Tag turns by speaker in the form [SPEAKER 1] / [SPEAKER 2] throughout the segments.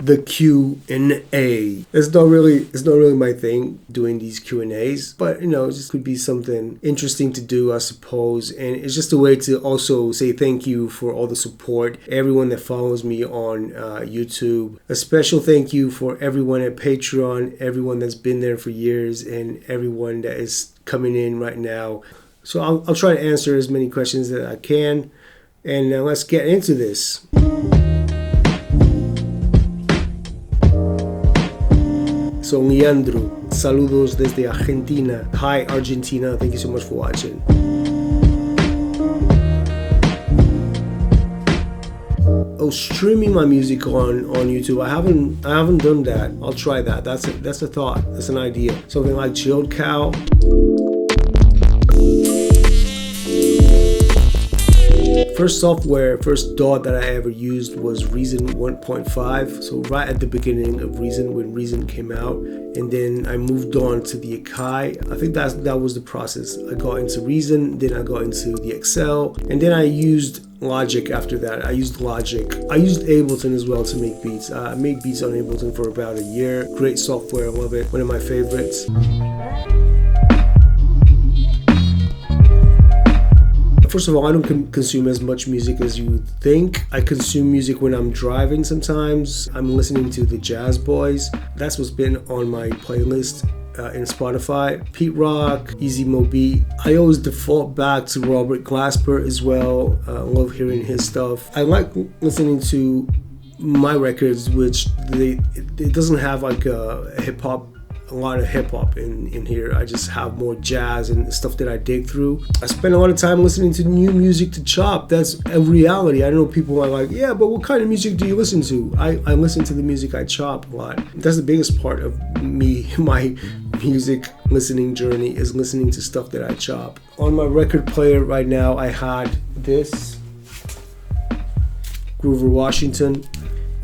[SPEAKER 1] the Q&A. It's not really my thing doing these Q&As, but it just could be something interesting to do, I suppose. And it's just a way to also say thank you for all the support, everyone that follows me on YouTube. A special thank you for everyone at Patreon, everyone that's been there for years, and everyone that is coming in right now. So I'll try to answer as many questions that I can, and now let's get into this. So Leandro, saludos desde Argentina. Hi Argentina, thank you so much for watching. Oh, streaming my music on YouTube. I haven't done that. I'll try that. That's a thought. That's an idea. Something like Chilled Cow. First DAW that I ever used was Reason 1.5. So right at the beginning of Reason, when Reason came out, and then I moved on to the Akai. I think that was the process. I got into Reason, then I got into the Excel, and then I used Logic after that. I used Logic. I used Ableton as well to make beats. I made beats on Ableton for about a year. Great software, I love it. One of my favorites. First of all, I don't consume as much music as you would think. I consume music when I'm driving sometimes. I'm listening to the Jazz Boys. That's what's been on my playlist in Spotify. Pete Rock, Easy Mo Beat. I always default back to Robert Glasper as well. I love hearing his stuff. I like listening to my records, which it doesn't have like a lot of hip-hop in here. I just have more jazz and stuff that I dig through. I spend a lot of time listening to new music to chop. That's a reality. I know people are like, yeah, but what kind of music do you listen to? I listen to the music I chop a lot. That's the biggest part of me, my music listening journey, is listening to stuff that I chop. On my record player right now, I had this Groover Washington,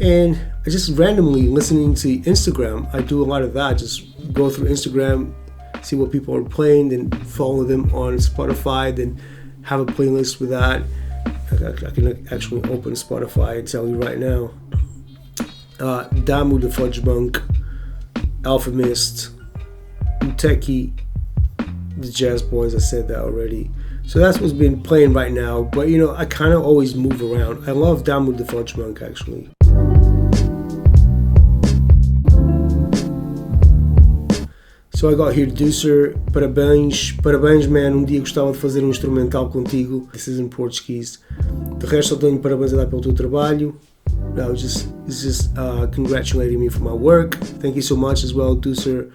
[SPEAKER 1] and I just randomly listening to Instagram. I do a lot of that. Just go through Instagram, see what people are playing, then follow them on Spotify, then have a playlist with that. I can actually open Spotify and tell you right now. Damu the Fudge Monk, Alpha Mist, Uteki, the Jazz Boys, I said that already. So that's what's been playing right now. But I kind of always move around. I love Damu the Fudge Monk actually. So I got here Deucer, parabéns man, dia gostava de fazer instrumental contigo. This is in Portuguese. De resto, só tenho parabéns a dar pelo teu trabalho. No, it's just congratulating me for my work. Thank you so much as well, Deucer.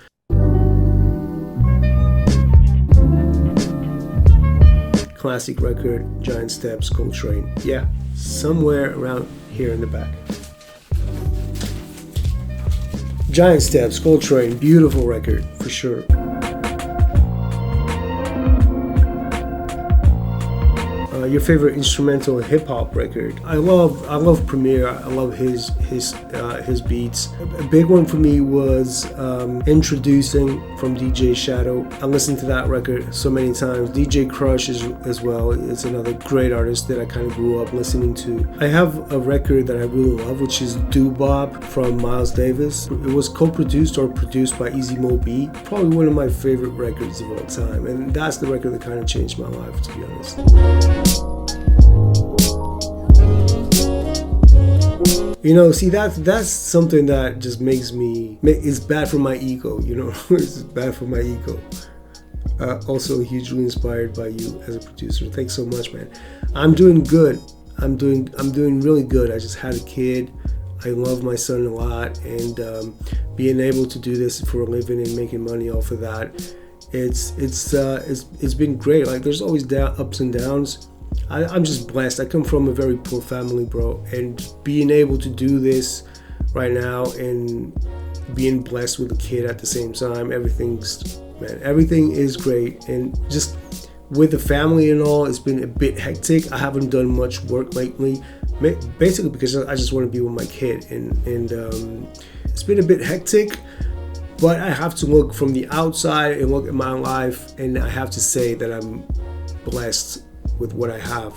[SPEAKER 1] Classic record, Giant Steps, Coltrane. Yeah, somewhere around here in the back. Giant Steps, Coltrane, beautiful record for sure. Your favorite instrumental hip hop record? I love Premier. I love his beats. A big one for me was Introducing from DJ Shadow. I listened to that record so many times. DJ Crush as well. It's another great artist that I kind of grew up listening to. I have a record that I really love, which is Do Bob from Miles Davis. It was co-produced or produced by Easy Mo Beat. Probably one of my favorite records of all time, and that's the record that kind of changed my life, to be honest. See, that's something that just makes me, it's bad for my ego, it's bad for my ego. Also hugely inspired by you as a producer. Thanks so much, man. I'm doing good. I'm doing really good. I just had a kid. I love my son a lot, and being able to do this for a living and making money off of that, it's been great. Like, there's always ups and downs. I'm just blessed. I come from a very poor family, bro, and being able to do this right now and being blessed with a kid at the same time, everything is great. And just with the family and all, it's been a bit hectic. I haven't done much work lately, basically because I just want to be with my kid, and it's been a bit hectic. But I have to look from the outside and look at my life, and I have to say that I'm blessed with what I have.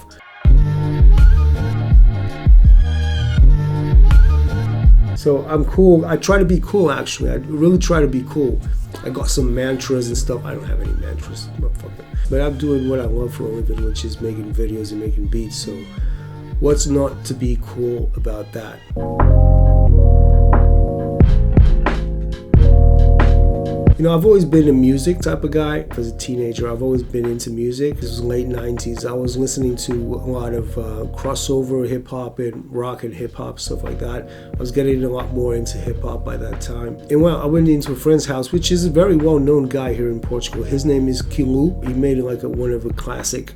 [SPEAKER 1] So I'm cool. I try to be cool, actually. I really try to be cool. I got some mantras and stuff. I don't have any mantras, motherfucker. But I'm doing what I love for a living, which is making videos and making beats. So what's not to be cool about that? You know, I've always been a music type of guy. As a teenager, I've always been into music. This was late 90s. I was listening to a lot of crossover hip-hop and rock and hip-hop, stuff like that. I was getting a lot more into hip-hop by that time. And well, I went into a friend's house, which is a very well-known guy here in Portugal. His name is Kilu. He made like one of a classic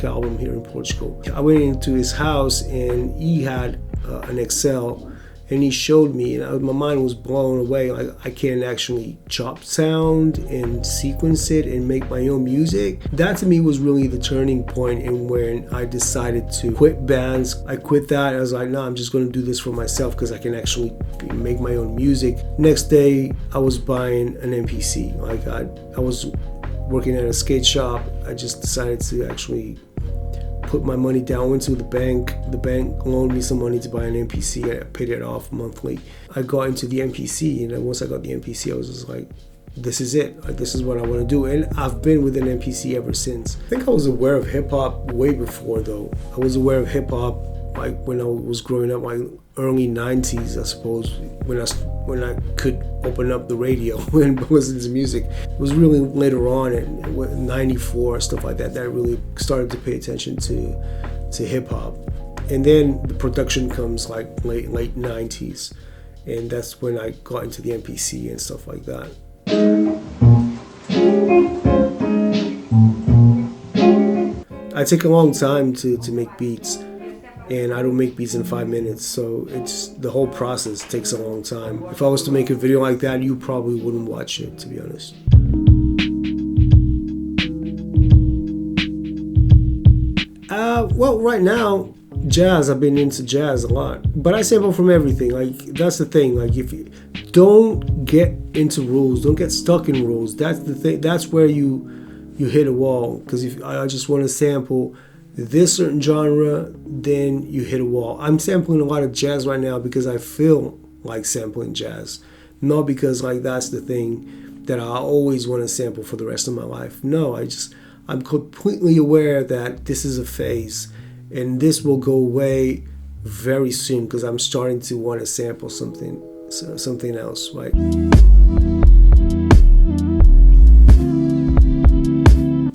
[SPEAKER 1] album here in Portugal. I went into his house and he had an Excel. And he showed me, and my mind was blown away. Like, I can actually chop sound and sequence it and make my own music. That to me was really the turning point in when I decided to quit bands. I quit that. I was like, no, I'm just going to do this for myself because I can actually make my own music. Next day, I was buying an MPC. Like, I was working at a skate shop. I just decided to actually put my money down, went to the bank. The bank loaned me some money to buy an MPC. I paid it off monthly. I got into the MPC, and once I got the MPC, I was just like, this is it. Like, this is what I want to do. And I've been with an MPC ever since. I think I was aware of hip hop way before, though. I was aware of hip hop like when I was growing up, like early 90s, I suppose, when I could open up the radio and listen to music. It was really later on in 94, stuff like that, that I really started to pay attention to hip hop. And then the production comes like late 90s, and that's when I got into the MPC and stuff like that. I take a long time to make beats, and I don't make beats in 5 minutes, so it's the whole process takes a long time. If I was to make a video like that, you probably wouldn't watch it, to be honest. Well, right now, jazz, I've been into jazz a lot, but I sample from everything. Like, that's the thing. Like, if you don't get into rules, don't get stuck in rules. That's the thing. That's where you hit a wall. Because if I just want to sample this certain genre, then you hit a wall. I'm sampling a lot of jazz right now because I feel like sampling jazz, not because like that's the thing that I always want to sample for the rest of my life. No, I'm completely aware that this is a phase, and this will go away very soon because I'm starting to want to sample something else, right?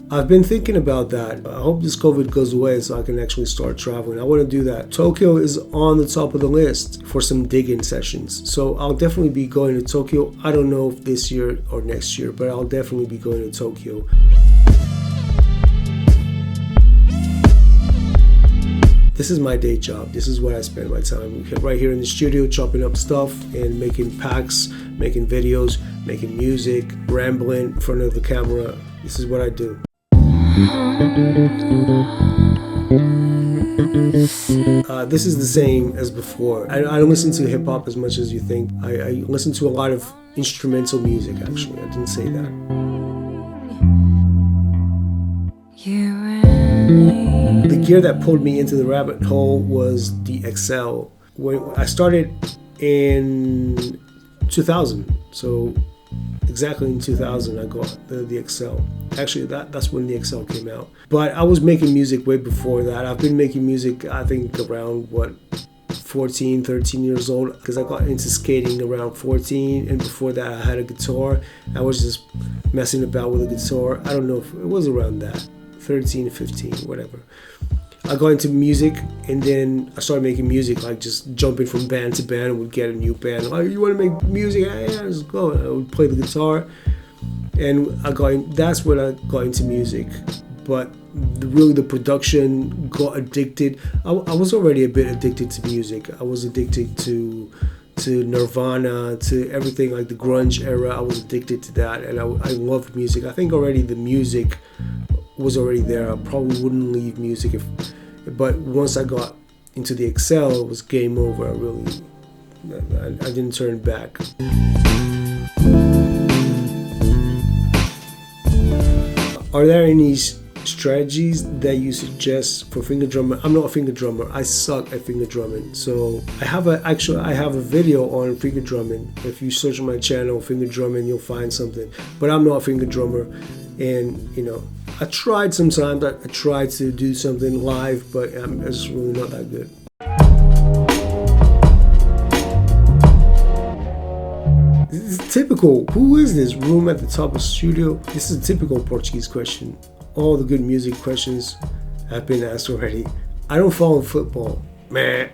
[SPEAKER 1] I've been thinking about that. I hope this COVID goes away so I can actually start traveling. I want to do that. Tokyo is on the top of the list for some digging sessions. So I'll definitely be going to Tokyo. I don't know if this year or next year, but I'll definitely be going to Tokyo. This is my day job. This is what I spend my time right here in the studio, chopping up stuff and making packs, making videos, making music, rambling in front of the camera. This is what I do. This is the same as before. I don't listen to hip hop as much as you think. I listen to a lot of instrumental music, actually. I didn't say that. The gear that pulled me into the rabbit hole was the XL. When I started in 2000, so exactly in 2000 I got the XL. Actually, that's when the XL came out. But I was making music way before that. I've been making music, I think, around 14, 13 years old, because I got into skating around 14, and before that I had a guitar. I was just messing about with a guitar. I don't know if it was around that, 13, 15, whatever. I got into music, and then I started making music, like just jumping from band to band. I would get a new band. Like, you want to make music? Yeah, let's go. I would play the guitar, and that's when I got into music. But really the production got addicted. I was already a bit addicted to music. I was addicted to Nirvana, to everything like the grunge era. I was addicted to that, and I loved music. I think already the music was already there. I probably wouldn't leave music but once I got into the XL, it was game over. I didn't turn back. Are there any strategies that you suggest for finger drumming. I'm not a finger drummer. I suck at finger drumming. So I have a video on finger drumming. If you search my channel, finger drumming, you'll find something. But I'm not a finger drummer, and I tried sometimes. I tried to do something live, but I'm just really not that good. This is typical. Who is this room at the top of the studio? This is a typical Portuguese question. All the good music questions have been asked already. I don't follow football. Meh.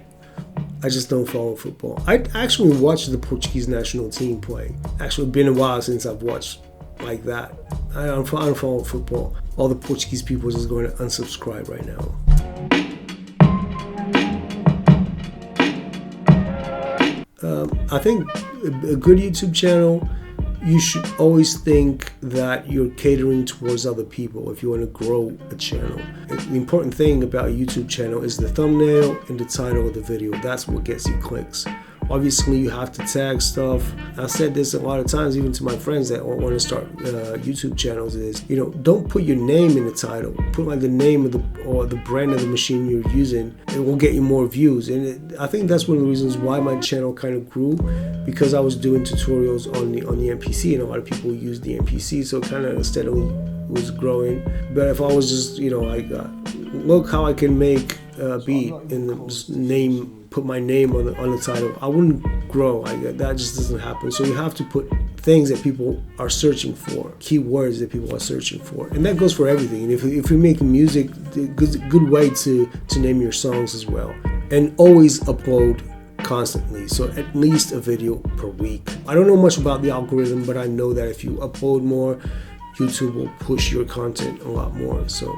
[SPEAKER 1] I just don't follow football. I actually watched the Portuguese national team play. Actually, been a while since I've watched like that. I don't follow football. All the Portuguese people are just going to unsubscribe right now. I think a good YouTube channel, you should always think that you're catering towards other people if you want to grow a channel. The important thing about a YouTube channel is the thumbnail and the title of the video. That's what gets you clicks. Obviously, you have to tag stuff. I said this a lot of times, even to my friends that want to start YouTube channels, is don't put your name in the title. Put like the name of or the brand of the machine you're using. It will get you more views. And I think that's one of the reasons why my channel kind of grew, because I was doing tutorials on the MPC, and a lot of people use the MPC, so it kind of steadily was growing. But if I was just look how I can make a beat and the name. Put my name on the title, I wouldn't grow. That just doesn't happen. So you have to put things that people are searching for, keywords that people are searching for, and that goes for everything. And if you're making music, a good way to name your songs as well. And always upload constantly, so at least a video per week. I don't know much about the algorithm, but I know that if you upload more, YouTube will push your content a lot more. So.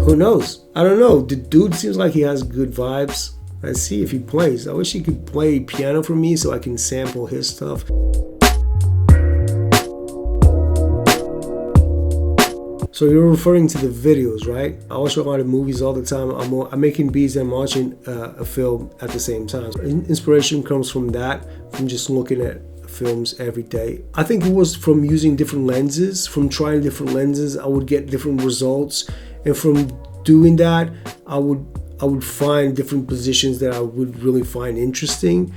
[SPEAKER 1] Who knows? I don't know. The dude seems like he has good vibes. Let's see if he plays. I wish he could play piano for me so I can sample his stuff. So you're referring to the videos, right? I watch a lot of movies all the time. I'm making beats and I'm watching a film at the same time. So inspiration comes from that, from just looking at films every day. I think it was from using different lenses, from trying different lenses, I would get different results. And from doing that, I would find different positions that I would really find interesting.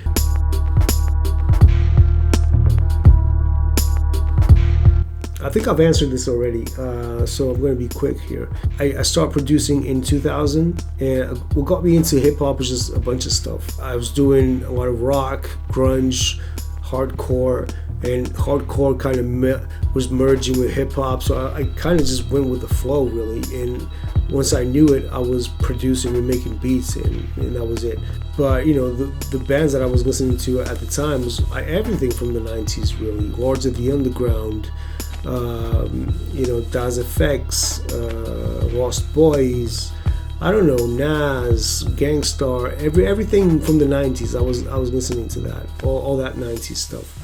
[SPEAKER 1] I think I've answered this already, so I'm going to be quick here. I started producing in 2000, and what got me into hip-hop was just a bunch of stuff. I was doing a lot of rock, grunge, hardcore, and hardcore kind of was merging with hip-hop, so I kind of just went with the flow, really. And once I knew it, I was producing and making beats, and that was it. But the bands that I was listening to at the time was everything from the 90s, really. Lords of the Underground, Das FX, Lost Boys, I don't know, Nas, Gangstar, everything from the 90s. I was listening to that, all that 90s stuff.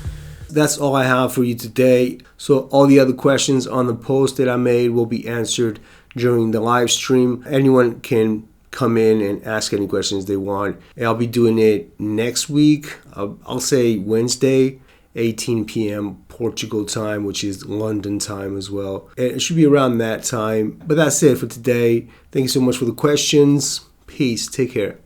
[SPEAKER 1] That's all I have for you today. So all the other questions on the post that I made will be answered during the live stream. Anyone can come in and ask any questions they want. And I'll be doing it next week. I'll say Wednesday, 18 p.m. Portugal time, which is London time as well. And it should be around that time. But that's it for today. Thank you so much for the questions. Peace. Take care.